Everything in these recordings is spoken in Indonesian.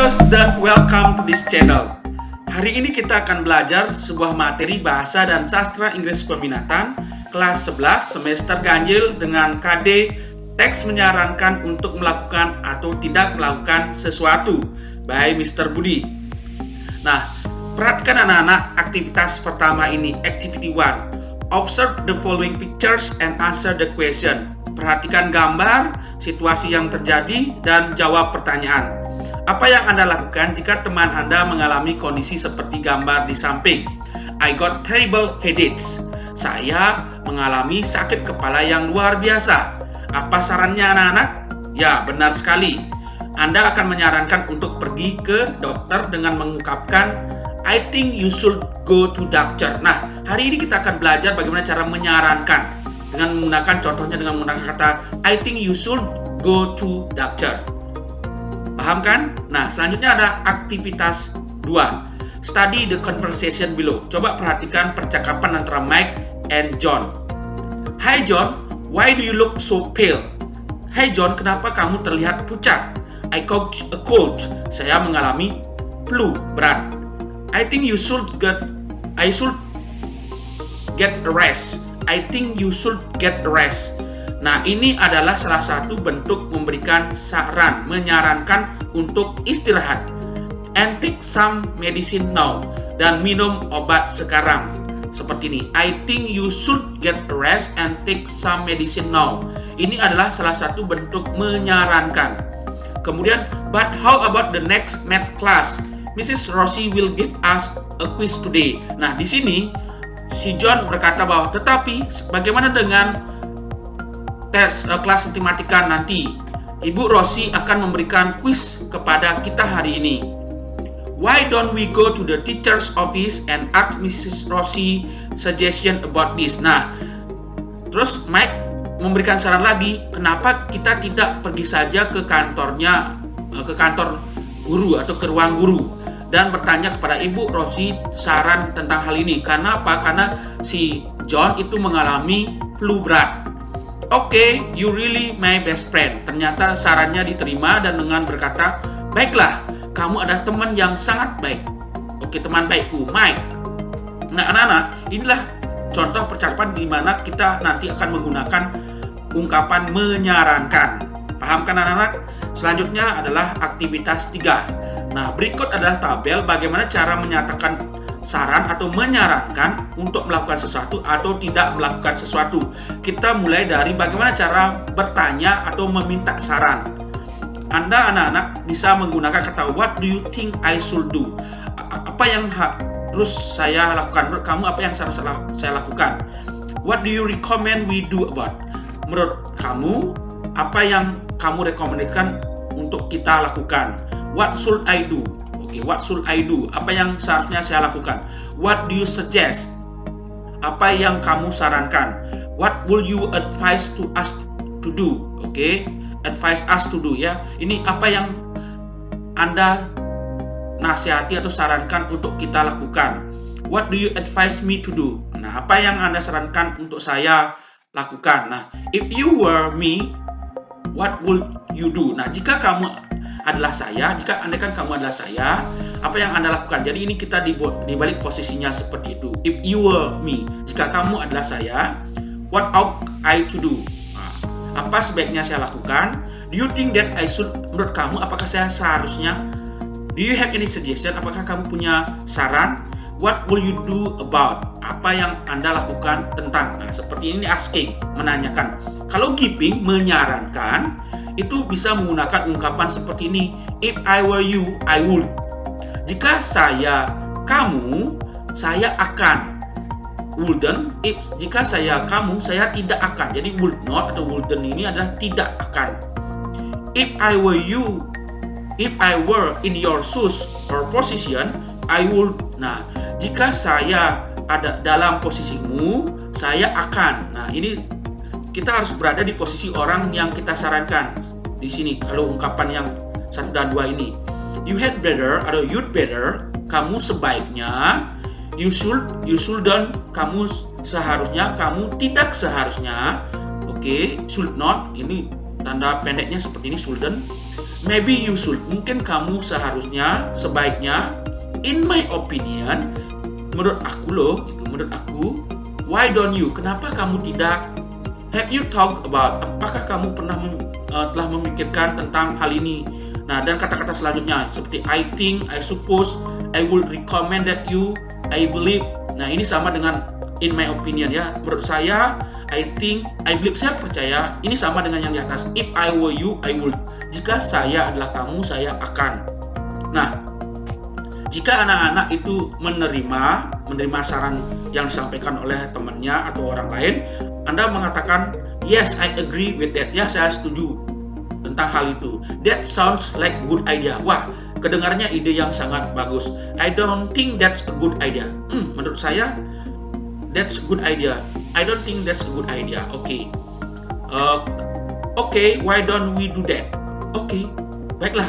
Halo dan welcome to this channel. Hari ini kita akan belajar sebuah materi bahasa dan sastra Inggris peminatan kelas 11 semester ganjil dengan KD teks menyarankan untuk melakukan atau tidak melakukan sesuatu by Mr. Budi. Nah, perhatikan anak-anak aktivitas pertama ini, activity 1. Observe the following pictures and answer the question. Perhatikan gambar, situasi yang terjadi, dan jawab pertanyaan. Apa yang Anda lakukan jika teman Anda mengalami kondisi seperti gambar di samping? I got terrible headaches. Saya mengalami sakit kepala yang luar biasa. Apa sarannya anak-anak? Ya, benar sekali. Anda akan menyarankan untuk pergi ke dokter dengan mengungkapkan I think you should go to doctor. Nah, hari ini kita akan belajar bagaimana cara menyarankan dengan menggunakan contohnya dengan menggunakan kata I think you should go to doctor. Paham kan? Nah, selanjutnya ada aktivitas 2. Study the conversation below. Coba perhatikan percakapan antara Mike and John. Hi John, why do you look so pale? Hai John, kenapa kamu terlihat pucat? I caught a cold. Saya mengalami flu berat. I think you should get a rest. I think you should get a rest. Nah, ini adalah salah satu bentuk memberikan saran, menyarankan untuk istirahat. And take some medicine now. Dan minum obat sekarang. Seperti ini. I think you should get a rest and take some medicine now. Ini adalah salah satu bentuk menyarankan. Kemudian, but how about the next math class? Mrs. Rosie will give us a quiz today. Nah, di sini si John berkata bahwa tetapi bagaimana dengan tes kelas matematika nanti? Ibu Rosie akan memberikan kuis kepada kita hari ini. Why don't we go to the teacher's office and ask Mrs. Rosie suggestion about this? Nah, terus Mike memberikan saran lagi, kenapa kita tidak pergi saja ke kantornya, ke kantor guru atau ke ruang guru dan bertanya kepada Ibu Rosie saran tentang hal ini. Karena apa? Karena si John itu mengalami flu berat. Oke, you really my best friend. Ternyata sarannya diterima dan dengan berkata, baiklah, kamu adalah teman yang sangat baik. Oke, teman baikku, Mike. Nah, anak-anak, inilah contoh percakapan di mana kita nanti akan menggunakan ungkapan menyarankan. Paham kan anak-anak? Selanjutnya adalah aktivitas 3. Nah, berikut adalah tabel bagaimana cara menyatakan saran atau menyarankan untuk melakukan sesuatu atau tidak melakukan sesuatu. Kita mulai dari bagaimana cara bertanya atau meminta saran. Anda anak-anak bisa menggunakan kata what do you think I should do? Apa yang harus saya lakukan? Menurut kamu apa yang harus saya lakukan? What do you recommend we do about? Menurut kamu apa yang kamu rekomendasikan untuk kita lakukan? What should I do? What should I do? Apa yang seharusnya saya lakukan? What do you suggest? Apa yang kamu sarankan? What will you advise to us to do? Advise us to do ya. Ini apa yang Anda nasihati atau sarankan untuk kita lakukan? What do you advise me to do? Nah, apa yang Anda sarankan untuk saya lakukan? Nah, if you were me, what would you do? Nah, jika kamu adalah saya, jika andaikan kamu adalah saya, apa yang Anda lakukan? Jadi ini kita dibalik posisinya seperti itu. If you were me, jika kamu adalah saya, what ought I to do? Nah, apa sebaiknya saya lakukan? Do you think that I should? Menurut kamu, apakah saya seharusnya? Do you have any suggestion? Apakah kamu punya saran? What will you do about? Apa yang Anda lakukan tentang? Nah, seperti ini asking, menanyakan. Kalau giving, menyarankan, itu bisa menggunakan ungkapan seperti ini. If I were you, I would. Jika saya kamu, saya akan. Wouldn't. Jika saya kamu, saya tidak akan. Jadi would not atau wouldn't ini adalah tidak akan. If I were you, if I were in your shoes or position, I would. Nah, jika saya ada dalam posisimu, saya akan. Nah, ini kita harus berada di posisi orang yang kita sarankan. Di sini kalau ungkapan yang 1 dan 2 ini. You had better atau you'd better, kamu sebaiknya. You shouldn't, kamu seharusnya, kamu tidak seharusnya. Should not, ini tanda pendeknya seperti ini, shouldn't. maybe you should, mungkin kamu seharusnya, sebaiknya, in my opinion, menurut aku loh, menurut aku, why don't you, kenapa kamu tidak, have you talk about, apakah kamu pernah telah memikirkan tentang hal ini. Nah, dan kata-kata selanjutnya seperti I think, I suppose, I would recommend that you, I believe. Nah, ini sama dengan in my opinion ya. Menurut saya, I think, I believe, saya percaya. Ini sama dengan yang di atas. If I were you, I would. Jika saya adalah kamu, saya akan. Nah, jika anak-anak itu menerima saran yang disampaikan oleh temannya atau orang lain, Anda mengatakan, yes, I agree with that. Ya, saya setuju tentang hal itu. That sounds like good idea. Wah, kedengarannya ide yang sangat bagus. I don't think that's a good idea. Menurut saya, that's a good idea. I don't think that's a good idea. Okay. Okay, why don't we do that? Okay, baiklah.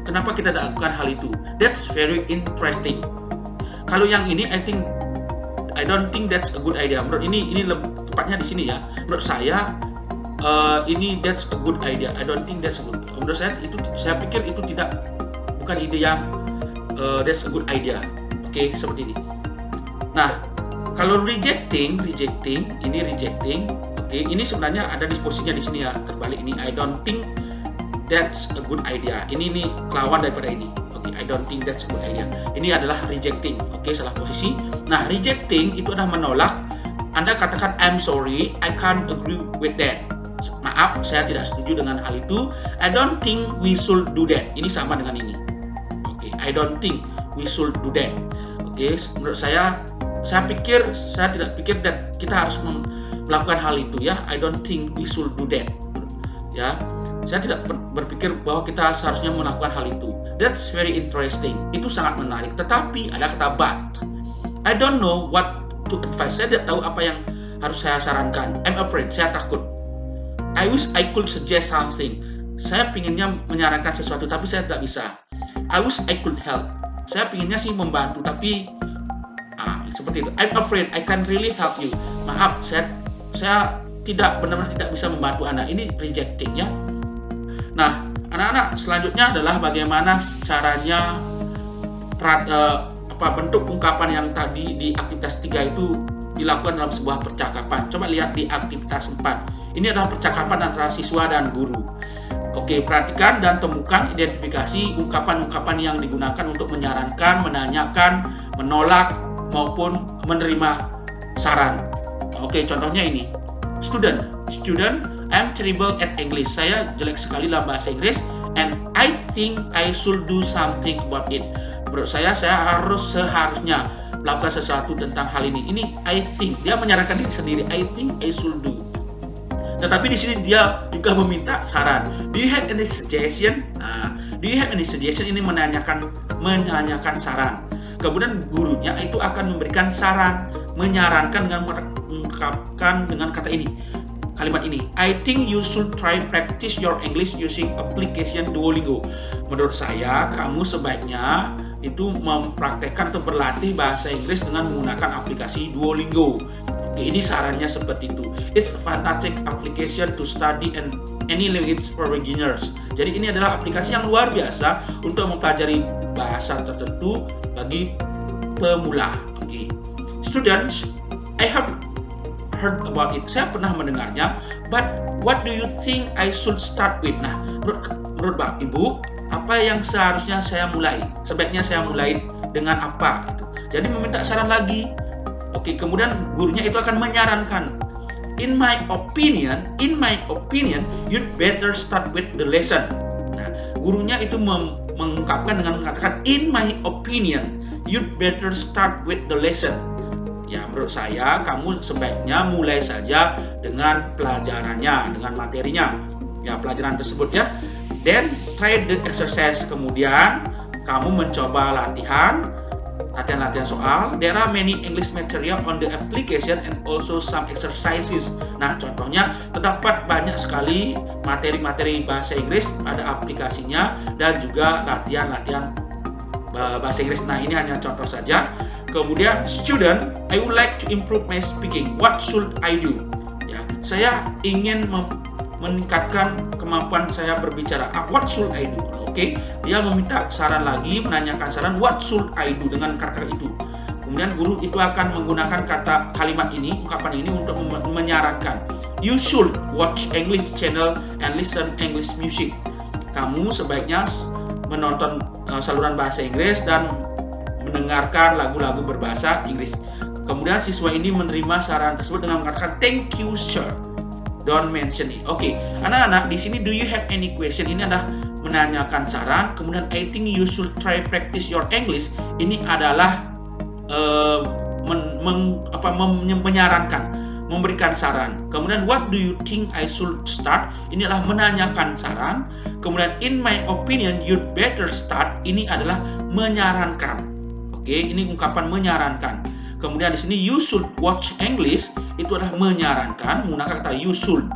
Kenapa kita tidak lakukan hal itu? That's very interesting. Kalau yang ini, I don't think that's a good idea. Menurut ini tepatnya di sini ya. Menurut saya, ini that's a good idea. I don't think that's a good. Menurut saya pikir itu bukan ide yang that's a good idea. Oke, seperti ini. Nah, kalau rejecting, ini rejecting. Oke, ini sebenarnya ada disposisinya di sini ya. Terbalik ini, I don't think that's a good idea. Ini kelawan daripada ini. Oke, I don't think that's a good idea. Ini adalah rejecting. Oke, salah posisi. Nah, rejecting itu adalah menolak. Anda katakan I'm sorry, I can't agree with that. Maaf, saya tidak setuju dengan hal itu. I don't think we should do that. Ini sama dengan ini. Oke, I don't think we should do that. Oke, menurut saya tidak pikir that kita harus melakukan hal itu ya. I don't think we should do that. Ya, saya tidak berpikir bahwa kita seharusnya melakukan hal itu. That's very interesting. Itu sangat menarik. Tetapi ada kata but. I don't know what to advise. Saya tidak tahu apa yang harus saya sarankan. I'm afraid. Saya takut. I wish I could suggest something. Saya pinginnya menyarankan sesuatu, tapi saya tidak bisa. I wish I could help. Saya pinginnya sih membantu, tapi seperti itu. I'm afraid I can't really help you. Maaf, saya benar-benar tidak bisa membantu Anda. Ini rejecting ya. Nah, anak-anak, selanjutnya adalah bagaimana caranya bentuk ungkapan yang tadi di aktivitas 3 itu dilakukan dalam sebuah percakapan. Coba lihat di aktivitas 4. Ini adalah percakapan antara siswa dan guru. Oke, perhatikan dan temukan identifikasi ungkapan-ungkapan yang digunakan untuk menyarankan, menanyakan, menolak, maupun menerima saran. Oke, contohnya ini. Student, I'm terrible at English. Saya jelek sekali dalam bahasa Inggris, and I think I should do something about it. Menurut saya seharusnya melakukan sesuatu tentang hal ini. Ini I think, dia menyarankan diri sendiri. I think I should do. Tetapi di sini dia juga meminta saran. Do you have any suggestion? Ini menanyakan saran. Kemudian gurunya itu akan memberikan saran, menyarankan dengan mengungkapkan dengan kata ini. Kalimat ini, I think you should try practice your English using application Duolingo. Menurut saya, kamu sebaiknya itu mempraktekkan atau berlatih bahasa Inggris dengan menggunakan aplikasi Duolingo. Oke, ini sarannya seperti itu. It's a fantastic application to study and any language for beginners. Jadi ini adalah aplikasi yang luar biasa untuk mempelajari bahasa tertentu bagi pemula. Oke. Students, I have heard about it. Saya pernah mendengarnya, but what do you think I should start with? Nah, menurut Bapak Ibu, apa yang seharusnya saya mulai? Sebaiknya saya mulai dengan apa? Gitu. Jadi meminta saran lagi. Oke, kemudian gurunya itu akan menyarankan. In my opinion, you'd better start with the lesson. Nah, gurunya itu mengungkapkan dengan mengatakan, in my opinion, you'd better start with the lesson. Ya, menurut saya kamu sebaiknya mulai saja dengan pelajarannya, dengan materinya. Ya, pelajaran tersebut ya. Then try the exercise. Kemudian kamu mencoba latihan soal. There are many English material on the application and also some exercises. Nah, contohnya terdapat banyak sekali materi-materi bahasa Inggris pada aplikasinya dan juga latihan-latihan bahasa Inggris. Nah, ini hanya contoh saja. Kemudian, student, I would like to improve my speaking. What should I do? Ya, saya ingin meningkatkan kemampuan saya berbicara. What should I do? Oke, dia meminta saran lagi, menanyakan saran, what should I do, dengan kata itu. Kemudian guru itu akan menggunakan kalimat ini, ungkapan ini untuk menyarankan. You should watch English channel and listen English music. Kamu sebaiknya menonton saluran bahasa Inggris dan mendengarkan lagu-lagu berbahasa Inggris. Kemudian siswa ini menerima saran tersebut dengan mengatakan thank you sir. Don't mention it. Oke, anak-anak di sini do you have any question? Ini adalah menanyakan saran. Kemudian I think you should try practice your English. Ini adalah menyarankan, memberikan saran. Kemudian what do you think I should start? Ini adalah menanyakan saran. Kemudian in my opinion you'd better start. Ini adalah menyarankan. Oke, ini ungkapan menyarankan. Kemudian di sini you should watch English, itu adalah menyarankan menggunakan kata you should.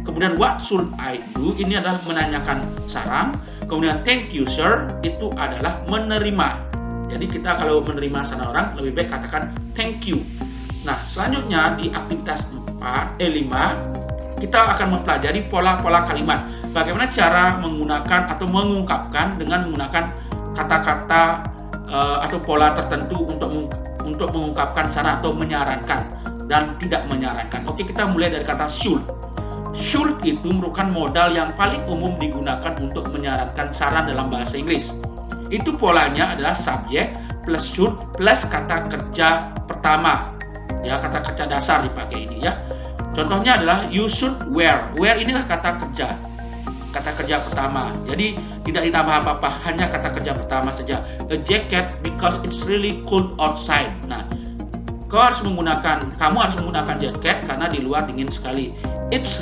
Kemudian what should I do, ini adalah menanyakan saran. Kemudian thank you sir, itu adalah menerima. Jadi kita kalau menerima saran orang lebih baik katakan thank you. Nah, selanjutnya di aktivitas 5 kita akan mempelajari pola-pola kalimat. Bagaimana cara menggunakan atau mengungkapkan dengan menggunakan kata-kata atau pola tertentu untuk mengungkapkan saran atau menyarankan dan tidak menyarankan. Oke, kita mulai dari kata should. Should itu merupakan modal yang paling umum digunakan untuk menyarankan saran dalam bahasa Inggris. Itu polanya adalah subjek plus should plus kata kerja pertama. Ya, kata kerja dasar dipakai ini ya. Contohnya adalah you should wear. Wear inilah kata kerja pertama. Jadi tidak ditambah apa-apa, hanya kata kerja pertama saja. A jacket because it's really cold outside. Nah, kamu harus menggunakan jaket karena di luar dingin sekali. It's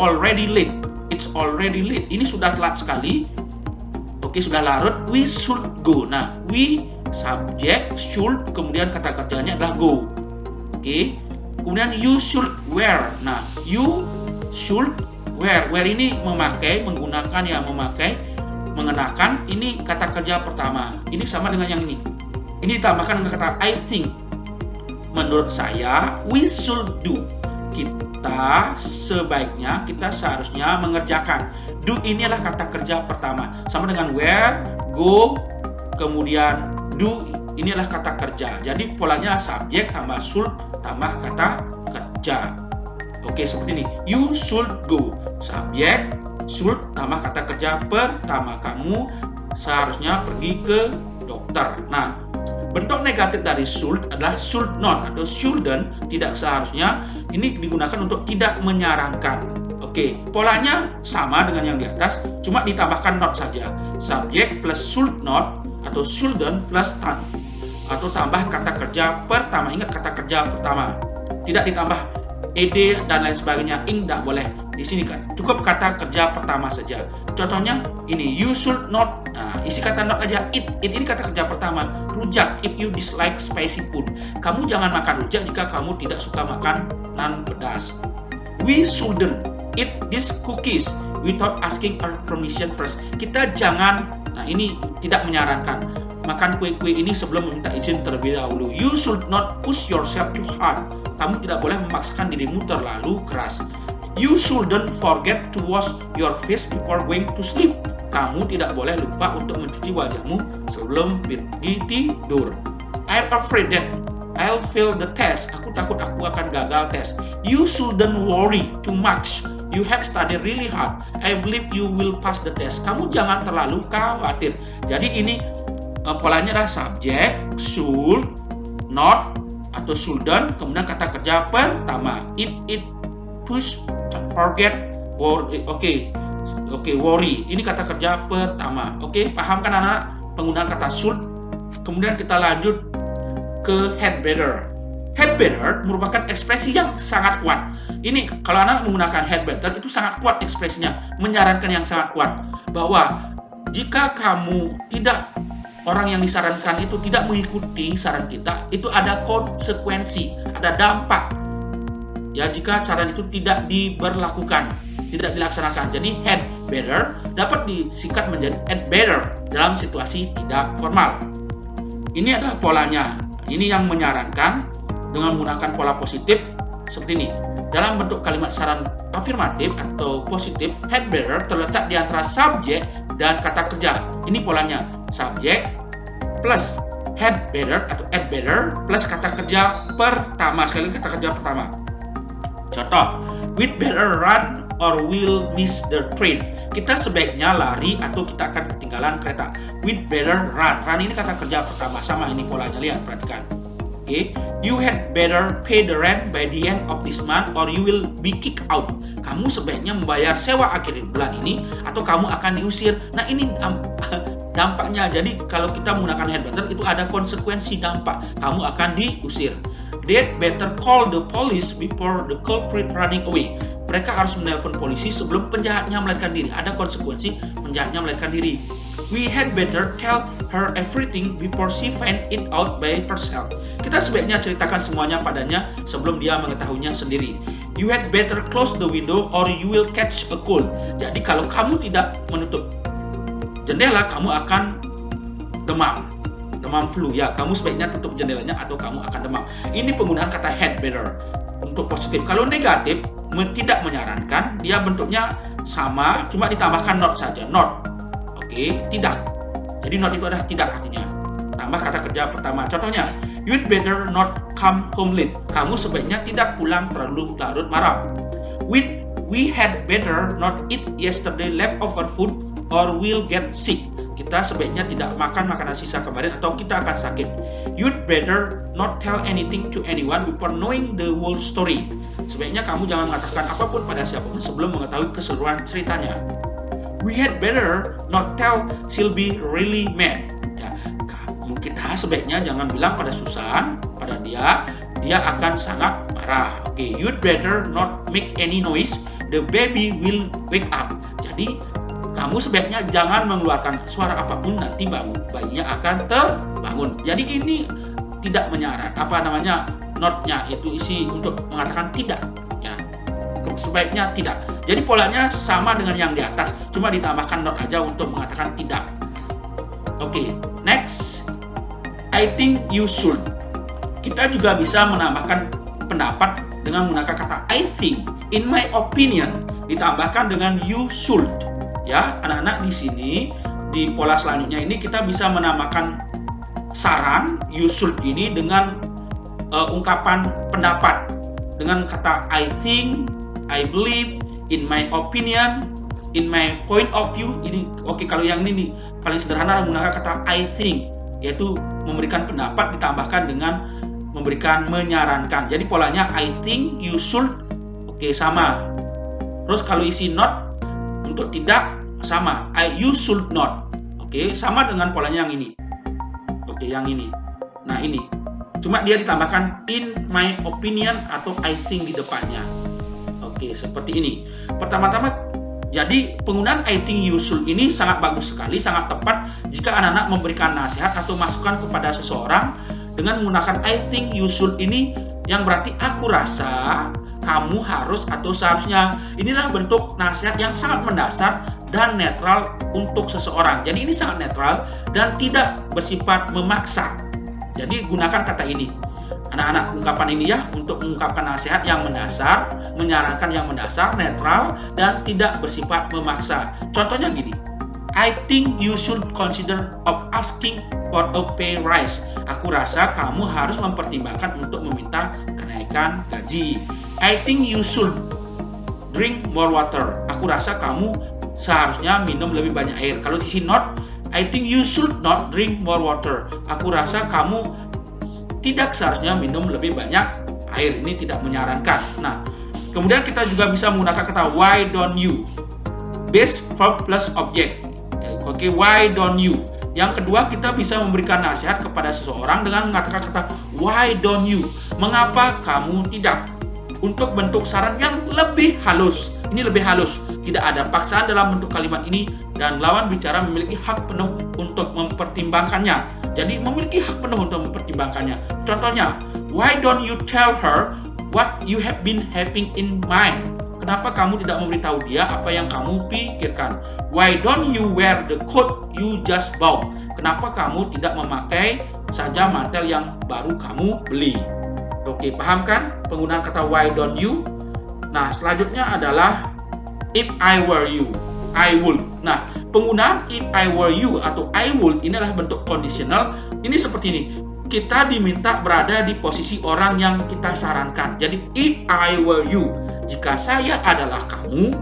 already late. It's already late. Ini sudah telat sekali. Oke, sudah larut. We should go. Nah, we subjek should, kemudian kata kerjanya adalah go. Oke. Kemudian you should wear. Nah, you should wear. Wear ini memakai, menggunakan, ya memakai, mengenakan. Ini kata kerja pertama. Ini sama dengan yang ini. Ini ditambahkan dengan kata I think. Menurut saya, we should do. Kita seharusnya mengerjakan. Do ini adalah kata kerja pertama. Sama dengan wear, go, kemudian do. Ini adalah kata kerja. Jadi polanya subjek tambah should tambah kata kerja. Oke, seperti ini. You should go. Subjek, should tambah kata kerja pertama. Kamu seharusnya pergi ke dokter. Nah, bentuk negatif dari should adalah should not atau shouldn't, tidak seharusnya. Ini digunakan untuk tidak menyarankan. Oke, polanya sama dengan yang di atas, cuma ditambahkan not saja. Subjek plus should not atau shouldn't plus atau tambah kata kerja pertama. Ingat kata kerja pertama. Tidak ditambah ed dan lain sebagainya. Tidak boleh. Di sini kan cukup kata kerja pertama saja. Contohnya ini, you should not. Nah, isi kata not aja. Eat ini kata kerja pertama. Rujak, if you dislike spicy food. Kamu jangan makan rujak jika kamu tidak suka makan pedas. We shouldn't eat these cookies without asking our permission first. Kita jangan, nah ini tidak menyarankan makan kue-kue ini sebelum meminta izin terlebih dahulu. You should not push yourself too hard. Kamu tidak boleh memaksakan dirimu terlalu keras. You shouldn't forget to wash your face before going to sleep. Kamu tidak boleh lupa untuk mencuci wajahmu sebelum pergi tidur. I'm afraid that I'll fail the test. Aku takut aku akan gagal tes. You shouldn't worry too much. You have studied really hard. I believe you will pass the test. Kamu jangan terlalu khawatir. Jadi ini polanya adalah subjek, should, not, atau shouldn't, kemudian kata kerja pertama. It, push, forget, worry. Oke, worry. Ini kata kerja pertama. Oke, paham kan anak penggunaan kata should? Kemudian kita lanjut ke had better. Had better merupakan ekspresi yang sangat kuat. Ini kalau anak menggunakan had better itu sangat kuat ekspresinya, menyarankan yang sangat kuat bahwa jika orang yang disarankan itu tidak mengikuti saran kita, itu ada konsekuensi, ada dampak. Ya, jika saran itu tidak diberlakukan, tidak dilaksanakan. Jadi had better dapat disingkat menjadi had better dalam situasi tidak formal. Ini adalah polanya. Ini yang menyarankan dengan menggunakan pola positif seperti ini. Dalam bentuk kalimat saran afirmatif atau positif, had better terletak di antara subjek dan kata kerja. Ini polanya. Subjek plus had better atau had better plus kata kerja pertama. Sekali lagi kata kerja pertama. Contoh, we'd better run or we'll miss the train. Kita sebaiknya lari atau kita akan ketinggalan kereta. We'd better run. Run ini kata kerja pertama. Sama ini polanya, lihat, perhatikan. Oke, you had better pay the rent by the end of this month or you will be kicked out. Kamu sebaiknya membayar sewa akhir bulan ini atau kamu akan diusir. Nah, ini dampaknya. Jadi kalau kita menggunakan had better itu ada konsekuensi dampak. Kamu akan diusir. They'd better call the police before the culprit running away. Mereka harus menelpon polisi sebelum penjahatnya melarikan diri. Ada konsekuensi penjahatnya melarikan diri. We had better tell her everything before she find it out by herself. Kita sebaiknya ceritakan semuanya padanya sebelum dia mengetahuinya sendiri. You had better close the window or you will catch a cold. Jadi kalau kamu tidak menutup jendela, kamu akan demam flu. Ya, kamu sebaiknya tutup jendelanya atau kamu akan demam. Ini penggunaan kata had better untuk positif. Kalau negatif, tidak menyarankan, dia bentuknya sama, cuma ditambahkan not saja. Not. Oke, tidak. Jadi not itu adalah tidak artinya. Tambah kata kerja pertama. Contohnya, you'd better not come home late. Kamu sebaiknya tidak pulang terlalu larut malam. We had better not eat yesterday leftover food or we'll get sick. Kita sebaiknya tidak makan makanan sisa kemarin atau kita akan sakit. You'd better not tell anything to anyone before knowing the whole story. Sebaiknya kamu jangan mengatakan apapun pada siapapun sebelum mengetahui keseluruhan ceritanya. We had better not tell Sylvie really mad. Ya, kita sebaiknya jangan bilang pada Susan, pada dia akan sangat marah. Oke, you'd better not make any noise. The baby will wake up. Jadi kamu sebaiknya jangan mengeluarkan suara apapun, nanti bayinya akan terbangun. Jadi ini tidak menyarankan, notnya itu isi untuk mengatakan tidak. Ya, sebaiknya tidak. Jadi polanya sama dengan yang di atas, cuma ditambahkan not aja untuk mengatakan tidak. Oke, next. I think you should. Kita juga bisa menambahkan pendapat dengan menggunakan kata I think. In my opinion, ditambahkan dengan you should. Ya, anak-anak di sini di pola selanjutnya ini kita bisa menambahkan saran you should ini dengan ungkapan pendapat dengan kata I think, I believe, in my opinion, in my point of view. Ini oke, kalau yang ini nih paling sederhana menggunakan kata I think, yaitu memberikan pendapat ditambahkan dengan memberikan menyarankan. Jadi polanya I think you should. Oke, sama. Terus kalau isi not untuk tidak sama, you should not. Oke, sama dengan polanya yang ini. Oke, yang ini. Nah, ini. Cuma dia ditambahkan in my opinion atau I think di depannya. Oke, seperti ini. Pertama-tama, jadi penggunaan I think you should ini sangat bagus sekali, sangat tepat jika anak-anak memberikan nasihat atau masukan kepada seseorang dengan menggunakan I think you should ini, yang berarti aku rasa, kamu harus atau seharusnya. Inilah bentuk nasihat yang sangat mendasar dan netral untuk seseorang. Jadi ini sangat netral dan tidak bersifat memaksa. Jadi gunakan kata ini. Anak-anak, ungkapan ini ya untuk mengungkapkan nasihat yang mendasar, menyarankan yang mendasar, netral dan tidak bersifat memaksa. Contohnya gini. I think you should consider of asking for a pay rise. Aku rasa kamu harus mempertimbangkan untuk meminta kenaikan gaji. I think you should drink more water. Aku rasa kamu seharusnya minum lebih banyak air. Kalau di sini not, I think you should not drink more water. Aku rasa kamu tidak seharusnya minum lebih banyak air. Ini tidak menyarankan. Nah, kemudian kita juga bisa menggunakan kata why don't you. Base verb plus object. Oke, why don't you. Yang kedua, kita bisa memberikan nasihat kepada seseorang dengan mengatakan kata why don't you. Mengapa kamu tidak? Untuk bentuk saran yang lebih halus. Ini lebih halus. Tidak ada paksaan dalam bentuk kalimat ini dan lawan bicara memiliki hak penuh untuk mempertimbangkannya. Jadi memiliki hak penuh untuk mempertimbangkannya. Contohnya, why don't you tell her what you have been having in mind? Kenapa kamu tidak memberitahu dia apa yang kamu pikirkan? Why don't you wear the coat you just bought? Kenapa kamu tidak memakai saja mantel yang baru kamu beli? Oke, paham kan penggunaan kata why don't you? Nah, selanjutnya adalah if I were you, I would. Nah, Penggunaan if I were you atau I would ini adalah bentuk kondisional. Ini seperti ini. Kita diminta berada di posisi orang yang kita sarankan. Jadi if I were you, jika saya adalah kamu,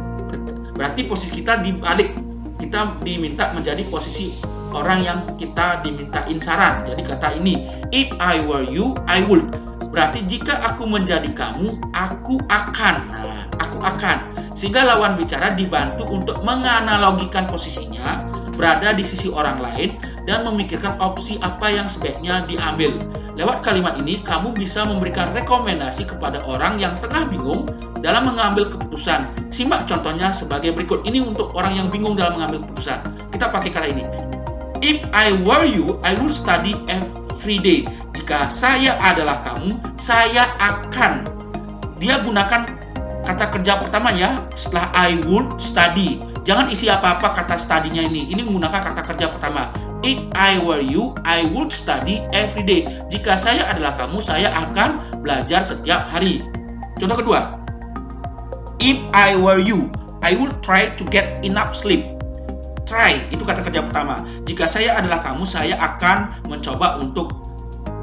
berarti posisi kita dibalik. Kita diminta menjadi posisi orang yang kita dimintain saran. Jadi kata ini, if I were you, I would. Berarti jika aku menjadi kamu, aku akan. Nah, aku akan. Sehingga lawan bicara dibantu untuk menganalogikan posisinya, berada di sisi orang lain, dan memikirkan opsi apa yang sebaiknya diambil. Lewat kalimat ini, kamu bisa memberikan rekomendasi kepada orang yang tengah bingung dalam mengambil keputusan. Simak contohnya sebagai berikut. Ini untuk orang yang bingung dalam mengambil keputusan. Kita pakai kata ini. If I were you, I would study every day. Jika saya adalah kamu, saya akan. Dia gunakan kata kerja pertamanya setelah I would study. Jangan isi apa-apa kata study-nya ini. Ini menggunakan kata kerja pertama. If I were you, I would study every day. Jika saya adalah kamu, saya akan belajar setiap hari. Contoh kedua. If I were you, I would try to get enough sleep. Try, itu kata kerja pertama. Jika saya adalah kamu, saya akan mencoba untuk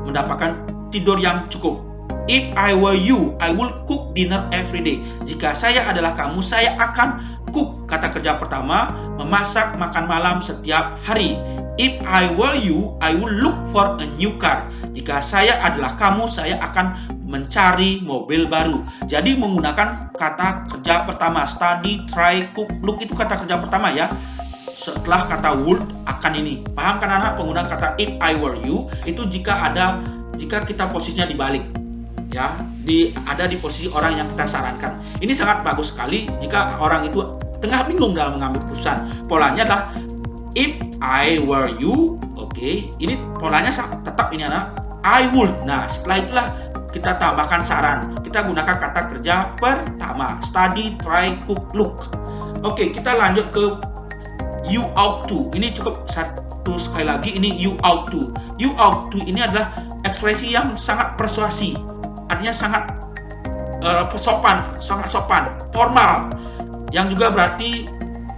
mendapatkan tidur yang cukup. If I were you, I will cook dinner every day. Jika saya adalah kamu, saya akan cook, kata kerja pertama, memasak makan malam setiap hari. If I were you, I will look for a new car. Jika saya adalah kamu, saya akan mencari mobil baru. Jadi menggunakan kata kerja pertama, study, try, cook, look, itu kata kerja pertama ya. Setelah kata would akan ini. Paham kan anak penggunaan kata if I were you itu jika kita posisinya dibalik. Ya, ada di posisi orang yang kita sarankan. Ini sangat bagus sekali jika orang itu tengah bingung dalam mengambil keputusan. Polanya adalah if I were you, oke. Ini polanya tetap ini anak. I would. Nah, setelah itulah kita tambahkan saran. Kita gunakan kata kerja pertama. Study, try, cook, look. Oke, kita lanjut ke you ought to. Ini cukup satu sekali lagi. Ini you ought to. You ought to ini adalah ekspresi yang sangat persuasi. Artinya sangat sopan, formal. Yang juga berarti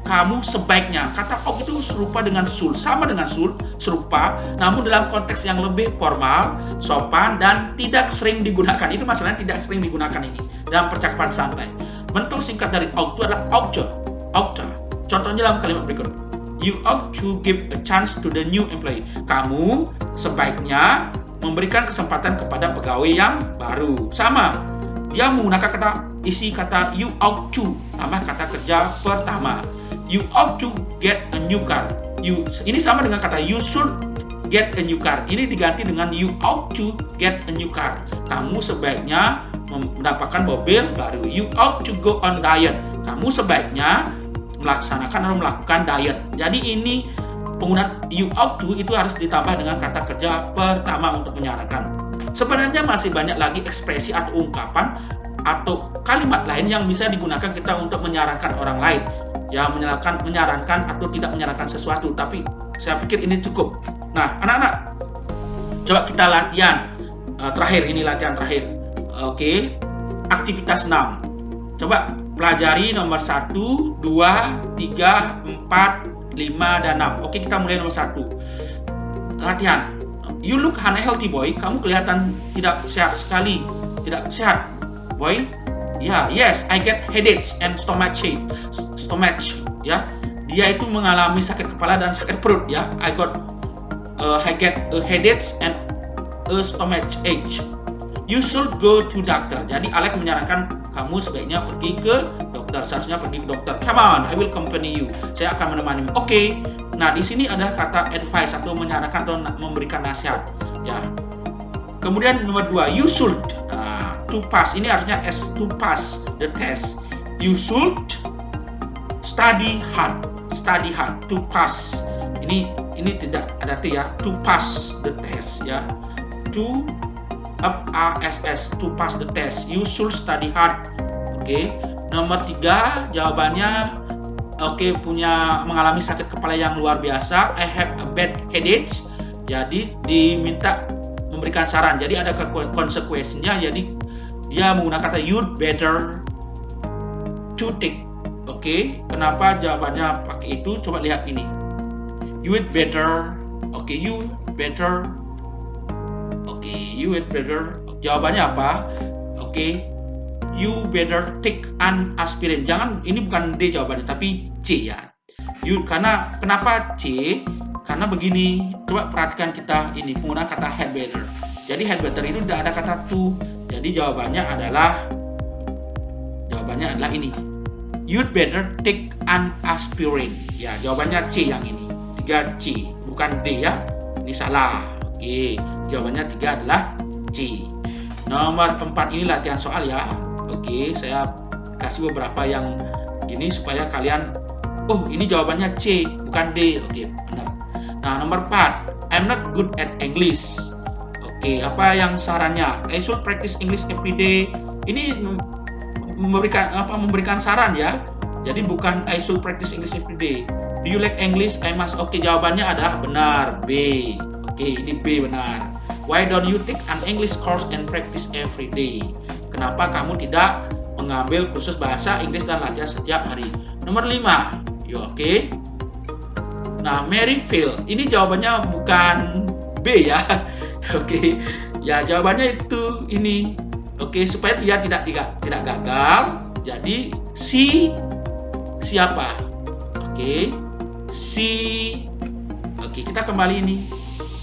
kamu sebaiknya. Kata ought itu serupa dengan should, sama dengan should, serupa, namun dalam konteks yang lebih formal, sopan, dan tidak sering digunakan. Itu masalahnya tidak sering digunakan ini dalam percakapan santai. Bentuk singkat dari ought itu adalah ought to. Contohnya dalam kalimat berikut. You ought to give a chance to the new employee. Kamu sebaiknya memberikan kesempatan kepada pegawai yang baru. Sama. Dia menggunakan isi kata you ought to tambah kata kerja pertama. You ought to get a new car. Ini sama dengan kata you should get a new car. Ini diganti dengan you ought to get a new car. Kamu sebaiknya mendapatkan mobil baru. You ought to go on diet. Kamu sebaiknya melaksanakan atau melakukan diet. Jadi ini penggunaan you ought to itu harus ditambah dengan kata kerja pertama untuk menyarankan. Sebenarnya masih banyak lagi ekspresi atau ungkapan atau kalimat lain yang bisa digunakan kita untuk menyarankan orang lain. Ya, menyarankan atau tidak menyarankan sesuatu, tapi saya pikir ini cukup. Nah, anak-anak, coba kita latihan terakhir, ini latihan terakhir. Oke, aktivitas 6. Coba pelajari nomor 1, 2, 3, 4, 5, dan 6. Oke, kita mulai nomor 1. Latihan. You look unhealthy, boy. Kamu kelihatan tidak sehat sekali. Tidak sehat, boy. Yes, I get headaches and stomach. Ya. Dia itu mengalami sakit kepala dan sakit perut, ya. I get a headaches and a stomach ache. You should go to doctor. Jadi Alex menyarankan kamu sebaiknya pergi ke dokter. Seharusnya pergi ke dokter. Come on, I will accompany you. Saya akan menemanimu. Oke. Nah, di sini ada kata advice atau menyarankan atau memberikan nasihat. Ya. Kemudian nomor 2, you should to pass. Ini artinya to pass the test. You should study hard. To pass. Ini tidak ada T ya. To pass the test ya. To pass the test. You should study hard. Oke. Nomor 3 jawabannya mengalami sakit kepala yang luar biasa. I have a bad headache. Jadi diminta memberikan saran. Jadi ada konsekuensinya. Jadi dia menggunakan kata you'd better to take Oke, kenapa jawabannya pakai itu? Coba lihat ini. You would better. Oke, you better. Oke, you would better. Jawabannya apa? Oke, you better take an aspirin. Jangan, ini bukan D jawabannya, tapi C ya. You, karena kenapa C? Karena begini. Coba perhatikan kita ini penggunaan kata had better. Jadi had better itu tidak ada kata to. Jadi jawabannya adalah ini. You'd better take an aspirin. Ya, jawabannya C yang ini. 3C, bukan D ya. Ini salah. Oke, jawabannya 3 adalah C. Nomor 4 ini latihan soal ya. Oke, saya kasih beberapa yang ini supaya kalian, oh ini jawabannya C, bukan D. Oke, benar. Nah, nomor 4, I'm not good at English. Oke, apa yang sarannya? I should practice English every day. Ini memberikan saran ya. Jadi bukan I should practice English every day. Do you like English? I must. Oke, jawabannya adalah benar, B. Oke, ini B benar. Why don't you take an English course and practice every day? Kenapa kamu tidak mengambil kursus bahasa Inggris dan latihan setiap hari? Nomor 5. Oke. Nah, Mary fail. Ini jawabannya bukan B ya. Oke. Ya, jawabannya itu ini. Oke, supaya dia tidak gagal. Jadi siapa? Oke. Oke, kita kembali ini.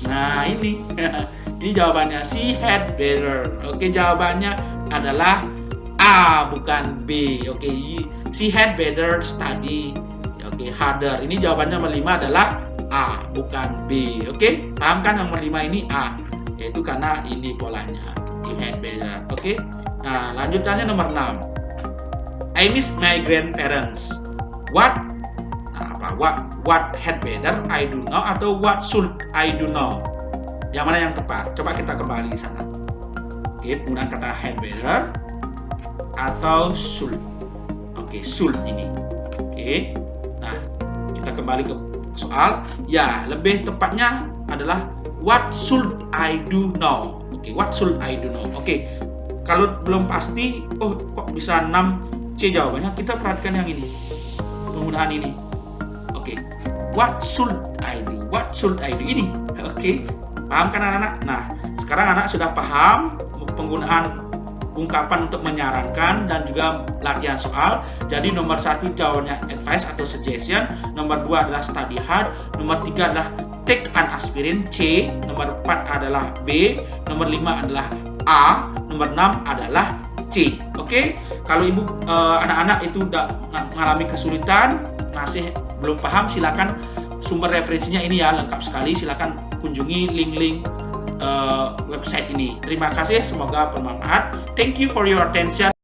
Nah, ini. Ini jawabannya she had better. Oke, jawabannya adalah A, bukan B. Oke, she had better study. Oke, harder. Ini jawabannya nomor 5 adalah A, bukan B. Oke, paham kan nomor 5 ini A? Yaitu karena ini polanya. She had better. Oke. Nah, lanjutannya nomor 6. I miss my grandparents. What? Nah, apa? What had better I do now atau what should I do now? Yang mana yang tepat? Coba kita kembali di sana. Oke, penggunaan kata had better atau should. Oke, should ini. Oke. Nah, kita kembali ke soal. Ya, lebih tepatnya adalah what should I do now? Oke, what should I do now? Oke. Kalau belum pasti, oh kok bisa 6C jawabannya? Kita perhatikan yang ini. Penggunaan ini. Oke. What should I do? What should I do? Ini. Oke. Paham kan anak-anak? Nah, sekarang anak sudah paham penggunaan ungkapan untuk menyarankan dan juga latihan soal. Jadi nomor 1 jawabannya advice atau suggestion, nomor 2 adalah study hard, nomor 3 adalah take an aspirin C, nomor 4 adalah B, nomor 5 adalah A, nomor 6 adalah C. Oke? Kalau ibu anak-anak itu udah mengalami kesulitan, masih belum paham, silakan sumber referensinya ini ya, lengkap sekali. Silakan kunjungi link-link website ini. Terima kasih, semoga bermanfaat. Thank you for your attention.